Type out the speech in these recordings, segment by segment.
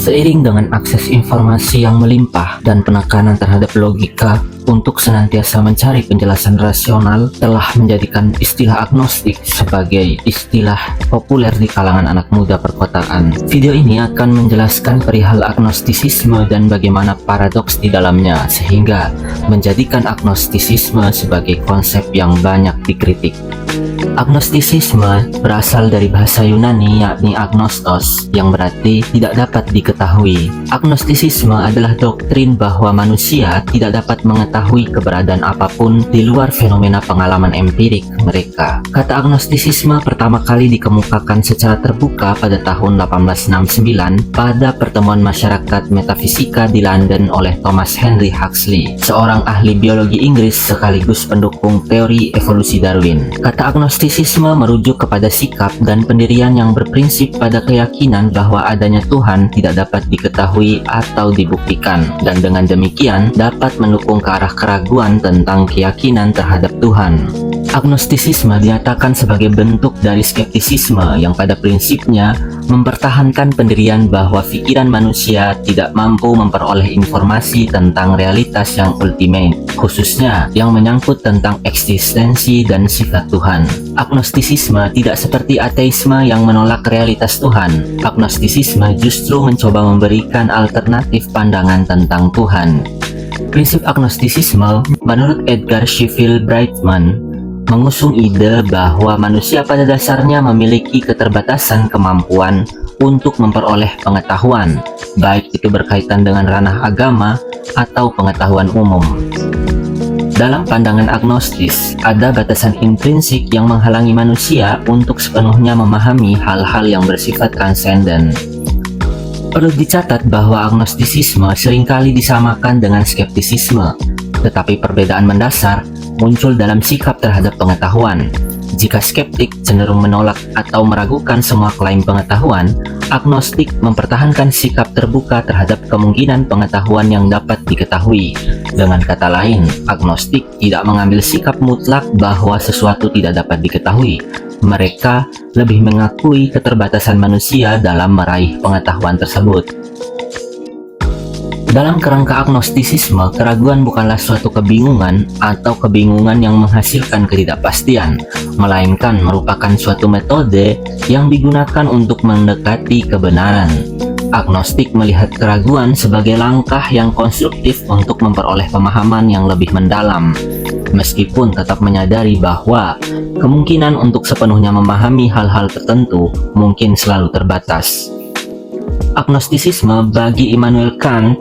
Seiring dengan akses informasi yang melimpah dan penekanan terhadap logika untuk senantiasa mencari penjelasan rasional telah menjadikan istilah agnostik sebagai istilah populer di kalangan anak muda perkotaan. Video ini akan menjelaskan perihal agnostisisme dan bagaimana paradoks di dalamnya sehingga menjadikan agnostisisme sebagai konsep yang banyak dikritik. Agnostisisme berasal dari bahasa Yunani yakni agnostos yang berarti tidak dapat diketahui. Agnostisisme adalah doktrin bahwa manusia tidak dapat mengetahui keberadaan apapun di luar fenomena pengalaman empirik mereka. Kata agnostisisme pertama kali dikemukakan secara terbuka pada tahun 1869 pada pertemuan masyarakat metafisika di London oleh Thomas Henry Huxley, seorang ahli biologi Inggris sekaligus pendukung teori evolusi Darwin. Kata agnostisisme merujuk kepada sikap dan pendirian yang berprinsip pada keyakinan bahwa adanya Tuhan tidak dapat diketahui atau dibuktikan, dan dengan demikian dapat mendukung ke arah keraguan tentang keyakinan terhadap Tuhan. Agnostisisme dinyatakan sebagai bentuk dari skeptisisme yang pada prinsipnya mempertahankan pendirian bahwa pikiran manusia tidak mampu memperoleh informasi tentang realitas yang ultimate, khususnya yang menyangkut tentang eksistensi dan sifat Tuhan. Agnostisisme tidak seperti ateisme yang menolak realitas Tuhan. Agnostisisme justru mencoba memberikan alternatif pandangan tentang Tuhan. Prinsip agnostisisme menurut Edgar Sheffield Brightman mengusung ide bahwa manusia pada dasarnya memiliki keterbatasan kemampuan untuk memperoleh pengetahuan, baik itu berkaitan dengan ranah agama atau pengetahuan umum. Dalam pandangan agnostis, ada batasan intrinsik yang menghalangi manusia untuk sepenuhnya memahami hal-hal yang bersifat transenden. Perlu dicatat bahwa agnostisisme seringkali disamakan dengan skeptisisme, tetapi perbedaan mendasar muncul dalam sikap terhadap pengetahuan. Jika skeptik cenderung menolak atau meragukan semua klaim pengetahuan, agnostik mempertahankan sikap terbuka terhadap kemungkinan pengetahuan yang dapat diketahui. Dengan kata lain, agnostik tidak mengambil sikap mutlak bahwa sesuatu tidak dapat diketahui. Mereka lebih mengakui keterbatasan manusia dalam meraih pengetahuan tersebut. Dalam kerangka agnostisisme, keraguan bukanlah suatu kebingungan atau kebingungan yang menghasilkan ketidakpastian, melainkan merupakan suatu metode yang digunakan untuk mendekati kebenaran. Agnostik melihat keraguan sebagai langkah yang konstruktif untuk memperoleh pemahaman yang lebih mendalam, meskipun tetap menyadari bahwa kemungkinan untuk sepenuhnya memahami hal-hal tertentu mungkin selalu terbatas. Agnostisisme bagi Immanuel Kant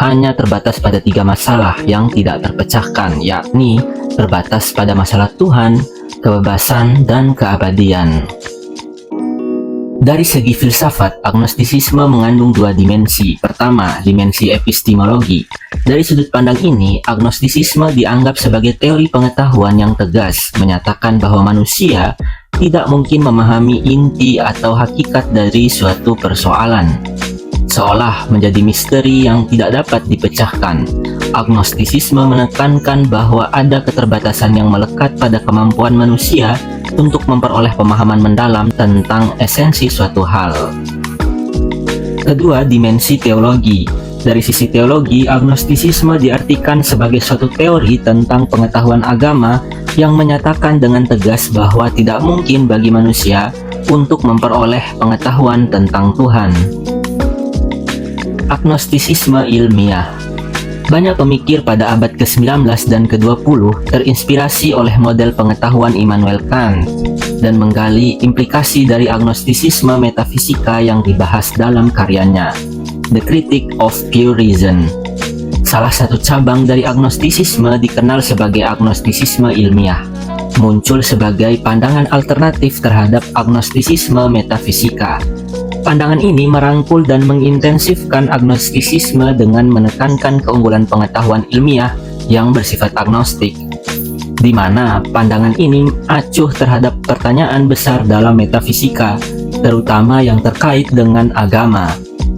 hanya terbatas pada 3 masalah yang tidak terpecahkan, yakni terbatas pada masalah Tuhan, kebebasan, dan keabadian. Dari segi filsafat, agnostisisme mengandung 2 dimensi. Pertama, dimensi epistemologi. Dari sudut pandang ini, agnostisisme dianggap sebagai teori pengetahuan yang tegas, menyatakan bahwa manusia tidak mungkin memahami inti atau hakikat dari suatu persoalan, seolah menjadi misteri yang tidak dapat dipecahkan. Agnostisisme menekankan bahwa ada keterbatasan yang melekat pada kemampuan manusia untuk memperoleh pemahaman mendalam tentang esensi suatu hal. Kedua, dimensi teologi. Dari sisi teologi, agnostisisme diartikan sebagai suatu teori tentang pengetahuan agama yang menyatakan dengan tegas bahwa tidak mungkin bagi manusia untuk memperoleh pengetahuan tentang Tuhan. Agnostisisme ilmiah. Banyak pemikir pada abad ke-19 dan ke-20 terinspirasi oleh model pengetahuan Immanuel Kant dan menggali implikasi dari agnostisisme metafisika yang dibahas dalam karyanya, The Critique of Pure Reason. Salah satu cabang dari agnostisisme dikenal sebagai agnostisisme ilmiah, muncul sebagai pandangan alternatif terhadap agnostisisme metafisika. Pandangan ini merangkul dan mengintensifkan agnostisisme dengan menekankan keunggulan pengetahuan ilmiah yang bersifat agnostik, di mana pandangan ini acuh terhadap pertanyaan besar dalam metafisika, terutama yang terkait dengan agama.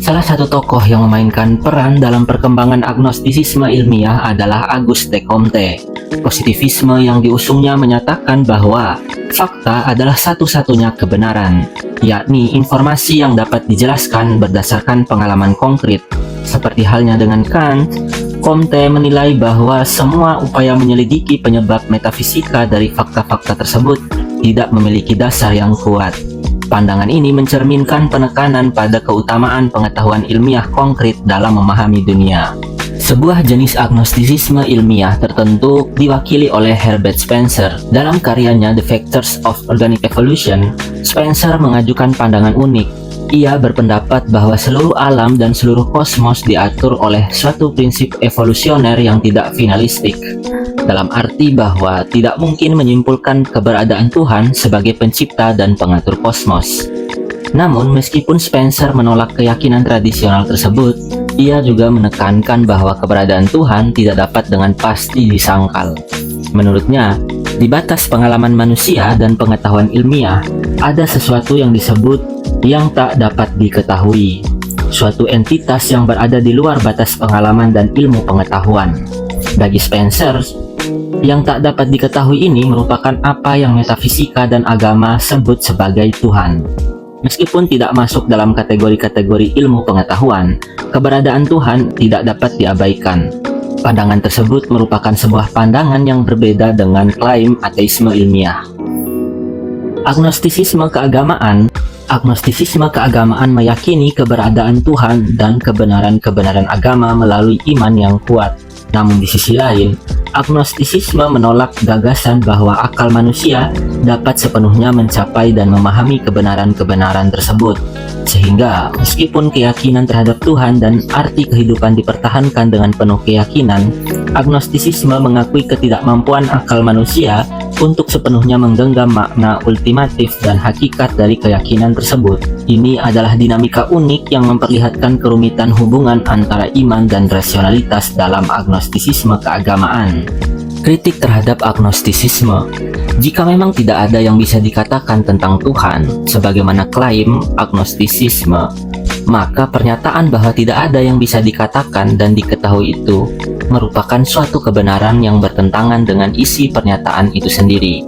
Salah satu tokoh yang memainkan peran dalam perkembangan agnostisisme ilmiah adalah Auguste Comte. Positivisme yang diusungnya menyatakan bahwa fakta adalah satu-satunya kebenaran, yakni informasi yang dapat dijelaskan berdasarkan pengalaman konkret. Seperti halnya dengan Kant, Comte menilai bahwa semua upaya menyelidiki penyebab metafisika dari fakta-fakta tersebut tidak memiliki dasar yang kuat. Pandangan ini mencerminkan penekanan pada keutamaan pengetahuan ilmiah konkret dalam memahami dunia. Sebuah jenis agnostisisme ilmiah tertentu diwakili oleh Herbert Spencer. Dalam karyanya The Factors of Organic Evolution, Spencer mengajukan pandangan unik. Ia berpendapat bahwa seluruh alam dan seluruh kosmos diatur oleh suatu prinsip evolusioner yang tidak finalistik, dalam arti bahwa tidak mungkin menyimpulkan keberadaan Tuhan sebagai pencipta dan pengatur kosmos. Namun, meskipun Spencer menolak keyakinan tradisional tersebut, ia juga menekankan bahwa keberadaan Tuhan tidak dapat dengan pasti disangkal. Menurutnya, di batas pengalaman manusia dan pengetahuan ilmiah, ada sesuatu yang disebut yang tak dapat diketahui, suatu entitas yang berada di luar batas pengalaman dan ilmu pengetahuan. Bagi Spencer, yang tak dapat diketahui ini merupakan apa yang metafisika dan agama sebut sebagai Tuhan. Meskipun tidak masuk dalam kategori-kategori ilmu pengetahuan, keberadaan Tuhan tidak dapat diabaikan. Pandangan tersebut merupakan sebuah pandangan yang berbeda dengan klaim ateisme ilmiah. Agnostisisme keagamaan meyakini keberadaan Tuhan dan kebenaran-kebenaran agama melalui iman yang kuat. Namun di sisi lain, agnostisisme menolak gagasan bahwa akal manusia dapat sepenuhnya mencapai dan memahami kebenaran-kebenaran tersebut. Sehingga, meskipun keyakinan terhadap Tuhan dan arti kehidupan dipertahankan dengan penuh keyakinan, agnostisisme mengakui ketidakmampuan akal manusia untuk sepenuhnya menggenggam makna ultimatif dan hakikat dari keyakinan tersebut. Ini adalah dinamika unik yang memperlihatkan kerumitan hubungan antara iman dan rasionalitas dalam agnostisisme keagamaan. Kritik terhadap agnostisisme. Jika memang tidak ada yang bisa dikatakan tentang Tuhan, sebagaimana klaim agnostisisme, maka pernyataan bahwa tidak ada yang bisa dikatakan dan diketahui itu merupakan suatu kebenaran yang bertentangan dengan isi pernyataan itu sendiri.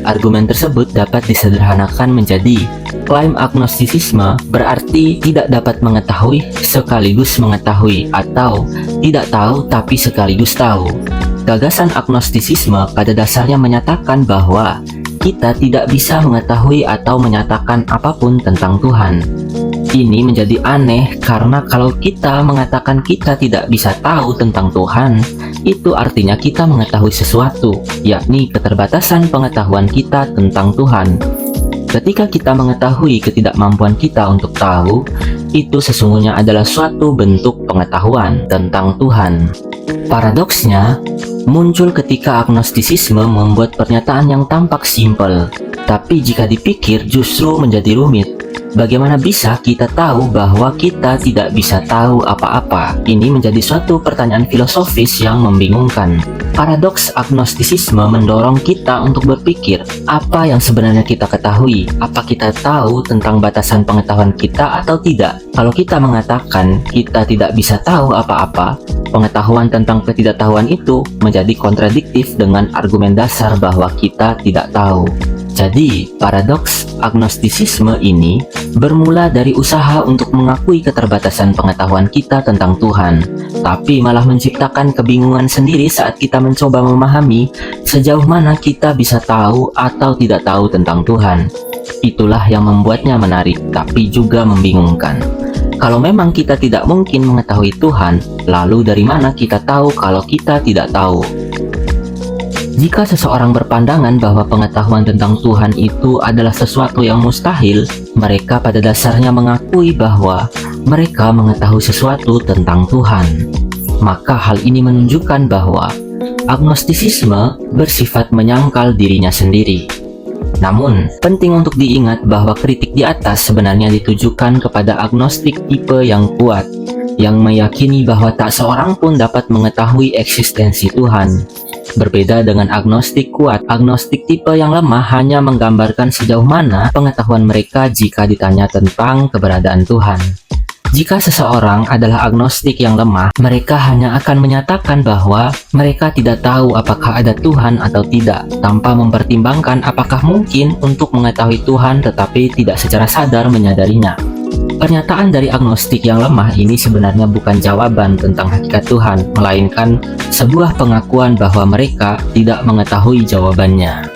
Argumen tersebut dapat disederhanakan menjadi klaim agnostisisme berarti tidak dapat mengetahui sekaligus mengetahui, atau tidak tahu tapi sekaligus tahu. Gagasan agnostisisme pada dasarnya menyatakan bahwa kita tidak bisa mengetahui atau menyatakan apapun tentang Tuhan. Ini menjadi aneh karena kalau kita mengatakan kita tidak bisa tahu tentang Tuhan, itu artinya kita mengetahui sesuatu, yakni keterbatasan pengetahuan kita tentang Tuhan. Ketika kita mengetahui ketidakmampuan kita untuk tahu, itu sesungguhnya adalah suatu bentuk pengetahuan tentang Tuhan. Paradoksnya, muncul ketika agnostisisme membuat pernyataan yang tampak simpel, tapi jika dipikir justru menjadi rumit. Bagaimana bisa kita tahu bahwa kita tidak bisa tahu apa-apa? Ini menjadi suatu pertanyaan filosofis yang membingungkan. Paradoks agnostisisme mendorong kita untuk berpikir, apa yang sebenarnya kita ketahui? Apa kita tahu tentang batasan pengetahuan kita atau tidak? Kalau kita mengatakan kita tidak bisa tahu apa-apa, pengetahuan tentang ketidaktahuan itu menjadi kontradiktif dengan argumen dasar bahwa kita tidak tahu. Jadi, paradoks agnostisisme ini bermula dari usaha untuk mengakui keterbatasan pengetahuan kita tentang Tuhan, tapi malah menciptakan kebingungan sendiri saat kita mencoba memahami sejauh mana kita bisa tahu atau tidak tahu tentang Tuhan. Itulah yang membuatnya menarik, tapi juga membingungkan. Kalau memang kita tidak mungkin mengetahui Tuhan, lalu dari mana kita tahu kalau kita tidak tahu? Jika seseorang berpandangan bahwa pengetahuan tentang Tuhan itu adalah sesuatu yang mustahil, mereka pada dasarnya mengakui bahwa mereka mengetahui sesuatu tentang Tuhan. Maka hal ini menunjukkan bahwa agnostisisme bersifat menyangkal dirinya sendiri. Namun, penting untuk diingat bahwa kritik di atas sebenarnya ditujukan kepada agnostik tipe yang kuat, yang meyakini bahwa tak seorang pun dapat mengetahui eksistensi Tuhan. Berbeda dengan agnostik kuat, agnostik tipe yang lemah hanya menggambarkan sejauh mana pengetahuan mereka jika ditanya tentang keberadaan Tuhan. Jika seseorang adalah agnostik yang lemah, mereka hanya akan menyatakan bahwa mereka tidak tahu apakah ada Tuhan atau tidak, tanpa mempertimbangkan apakah mungkin untuk mengetahui Tuhan tetapi tidak secara sadar menyadarinya. Pernyataan dari agnostik yang lemah ini sebenarnya bukan jawaban tentang hakikat Tuhan, melainkan sebuah pengakuan bahwa mereka tidak mengetahui jawabannya.